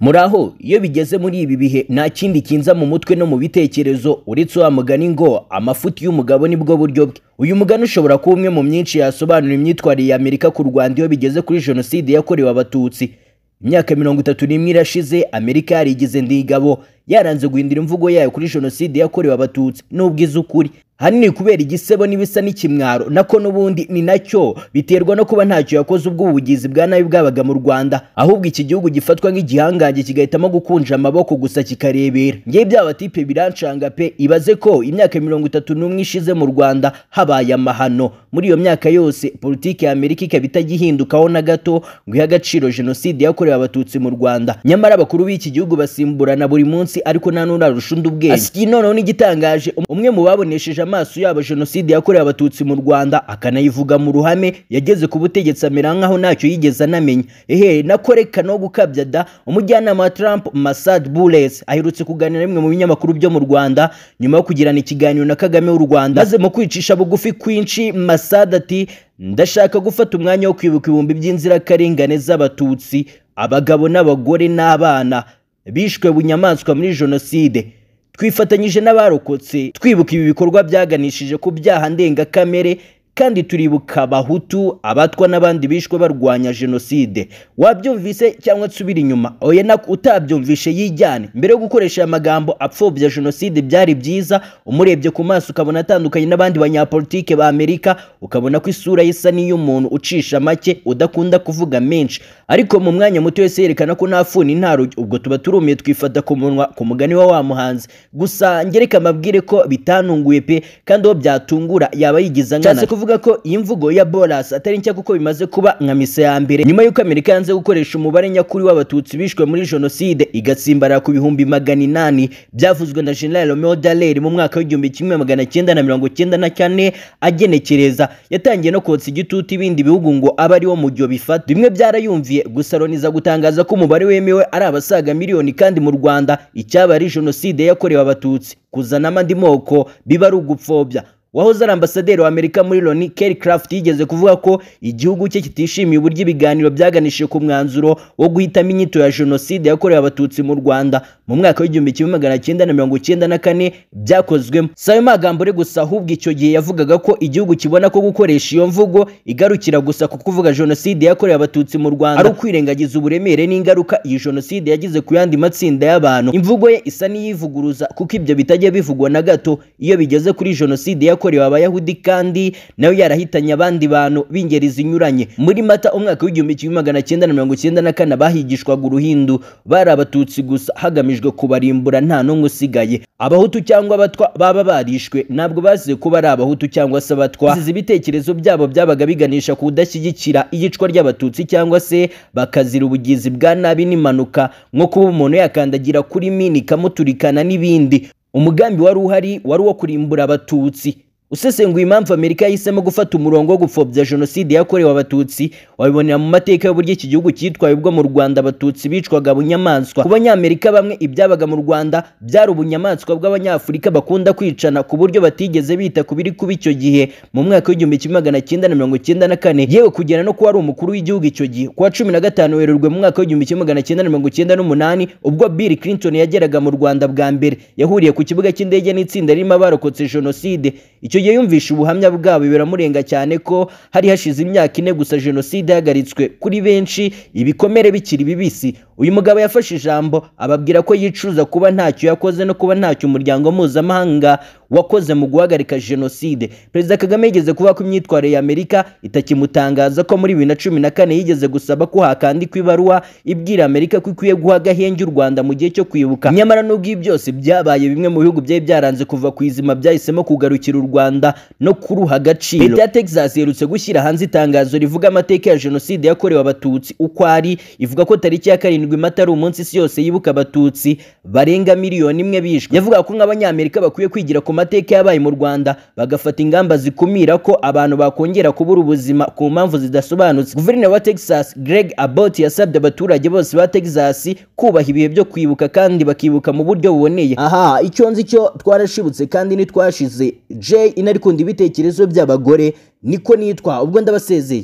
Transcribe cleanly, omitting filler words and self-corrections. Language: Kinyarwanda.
Muraho iyo bigeze muri ibi bihe nta kindi kinza mu mutwe no mu bitekerezo uretse wa mugani ngo amafuti y'umugabo nibwo buryo bwe. Uyu mugani ushobora kuba umwe mu myinshi yasobanura imyitwarire ya Amerika ku Rwanda iyo bigeze kuri jenoside yakorewe abatutsi. Imyaka 31 irashize Amerika yarigize ndigabo yaranze guhindura imvugo yayo kuri jenoside yakorewe abatutsi n'ubwiza ukuri. Hanini kubera igisebo n'ibisa n'ikimwaro nako nubundi ni nacyo biterwa no kuba ntacyo yakoze ubwo ubugizi bwa nabi bwabaga mu Rwanda, ahubwo iki gihugu gifatwa nk'igihangange kigahitamo gukunja amaboko gusa kikarebera. Ngiye byaba tipe birancanga pe, ibaze ko imyaka 31 ishize mu Rwanda habaye amahano. Muri iyo myaka yose politiki ya Amerika ikaba itagihindukaho na gato ngo ihe agaciro jenoside yakorewe abatutsi mu Rwanda. Nyamara abakuru b'iki gihugu basimburana buri munsi ariko nta n'urarusha undi ubwenge. Asiki noneho n'igitangaje, umwe mu babonesheje amaso yabo jenoside yakorewe abatutsi mu Rwanda akanayivuga mu ruhame yageze ku butegetsi amera nkaho ntacyo yigeze anamenya. Nakoreka no gukabya da. Umujyanama wa Trump Masad Bules aherutse kuganira rimwe mu binyamakuru byo mu Rwanda nyuma yo kugirana ikiganiro na Kagame w'u Rwanda. Maze mu kwicisha bugufi kwinshi Masad ati ndashaka gufata umwanya wo kwibuka ibihumbi by'inzirakarengane z'abatutsi, abagabo n'abagore n'abana bishwe bunyamaswa muri jenoside. Twifatanyije n'abarokotse twibuka ibi bikorwa byaganishije ku byaha ndengakamere, kandi turibuka abahutu, abatwa n'abandi bishwe barwanya jenoside. Wabyumvise cyangwa tsubira inyuma? Oya nako utabyumvishe yijyane. Mbere yo gukoresha amagambo apfobya jenoside byari byiza umurebye ku maso ukabona atandukanye n'abandi banyapolitike ba Amerika, ukabona ko isura isa n'iy'umuntu ucisha make udakunda kuvuga menshi, ariko mu mwanya muto wese yerekana ko ntafuni ntaruge. Ubwo tuba turumiye twifata ku munwa ku mugani wa muhanzi. Gusa ngereka amabwire ko bitanunguye pe, kandi aho byatungura yaba yigiza ngana kuvuga ko iyi mvugo ya Bolas atari nshya kuko bimaze kuba nka misa ya mbere nyuma y'uko Amerika yanze gukoresha umubare nyakuri w'abatutsi bishwe muri jenoside igatsimbara ku bihumbi 800 byavuzwe na General Romeo Dallaire mu mwaka w'1994 agenekereza. Yatangiye no kotsa igitutu ibindi bihugu ngo aba ari wo mujyo bifata. Bimwe byarayumviye, gusa Loniza gutangaza ko umubare wemewe ari abasaga miliyoni, kandi mu Rwanda icyaba ari jenoside yakorewe abatutsi kuzana amandi moko biba ari ugupfobya. Wahoze ari ambasaderi wa Amerika muri Loni Kelly Craft yigeze kuvuga ko igihugu cye kitishimiye uburyo ibiganiro byaganishije ku mwanzuro wo guhitamo inyito ya jenoside yakorewe abatutsi mu Rwanda mu mwaka w'1994 byakozwemo. Sayo magambo gusa, ahubwo icyo gihe yavugaga ko igihugu kibona ko gukoresha iyo mvugo igarukira gusa ku kuvuga jenoside yakorewe abatutsi mu Rwanda ari ukwirengagiza uburemere n'ingaruka iyi jenoside yagize ku yandi matsinda y'abantu. Imvugo ye isa n'iyivuguruza kuko ibyo bitajya bivugwa na gato iyo bigeze kuri jenoside yakorewe abayahudi, kandi nayo yarahitanye abandi bantu b'ingeri zinyuranye. Muri Mata umwaka w'1994 bahigishwaga uruhindu bari abatutsi gusa hagamijwe kubarimbura nta n'umwe usigaye. Abahutu cyangwa abatwa baba barishwe ntabwo bazize kuba ari abahutu cyangwa se abatwa. Izi bitekerezo byabo byabaga biganisha ku kudashyigikira iyicwa ry'abatutsi cyangwa se bakazira ubugizi bwa nabi n'impanuka nko kuba umuntu yakandagira kuri mini ikamuturikana n'ibindi. Umugambi wari uhari wari wo kurimbura abatutsi. Usesenguye impamvu Amerika yahisemo gufata umurongo wo gupfobya jenoside yakorewe abatutsi wabibonera mu mateka y'uburyo iki gihugu cyitwaye ubwo mu Rwanda abatutsi bicwaga bunyamaswa. Ku Banyamerika bamwe ibyabaga mu Rwanda byari ubunyamaswa bw'Abanyafurika bakunda kwicana ku buryo batigeze bita ku biri kuba icyo gihe mu mwaka w'1994, yewe kugera no kuba ari umukuru w'igihugu icyo gihe kuwa 15 Werurwe mu mwaka w'1998 ubwo Bill Clinton yageraga mu Rwanda bwa mbere. Yahuriye ku kibuga cy'indege n'itsinda ririmo abarokotse jenoside. Icyo gihe yumvisha ubuhamya bwabo biramurenga cyane ko hari hashize imyaka 4 gusa jenoside yahagaritswe kuri benshi, ibikomere bikiri bibisi. Uyu mugabo yafashe ijambo ababwira ko yicuza kuba ntacyo yakoze no kuba ntacyo umuryango mpuzamahanga wakoze mu guhagarika jenoside. Perezida Kagame yigeze kuvuga ko imyitwarire ya Amerika itakimutangaza ko muri 2014 yigeze gusaba ko hakandikwa ibaruwa ibwira Amerika ko ikwiye guha agahenge u Rwanda mu gihe cyo kwibuka. Nyamara n'ubwo ibi byose byabaye, bimwe mu bihugu byari byaranze kuva ku izima byahisemo kugarukira u Rwanda no kuruha agaciro. Leta ya Texas yerutse gushyira hanze itangazo rivuga amateka ya jenoside yakorewe abatutsi uko ari. Ivuga ko tariki ya 7 Mata ari umunsi isi yose yibuka abatutsi barenga miliyoni 1 bishwe. Yavuga ko nk'Abanyamerika bakwiye kwigira ku mateka yabaye mu Rwanda bagafata ingamba zikumira ko abantu bakongera kubura ubuzima ku mpamvu zidasobanutse. Guverineri wa Texas Greg Abbott yasabye abaturage bose ba Texas kubaha ibihe byo kwibuka kandi bakibuka mu buryo buboneye. Icyo nzi cyo twarashibutse kandi nitwashize. Inarikunda ibitekerezo by'abagore niko nitwa ubwo ndabasezeye.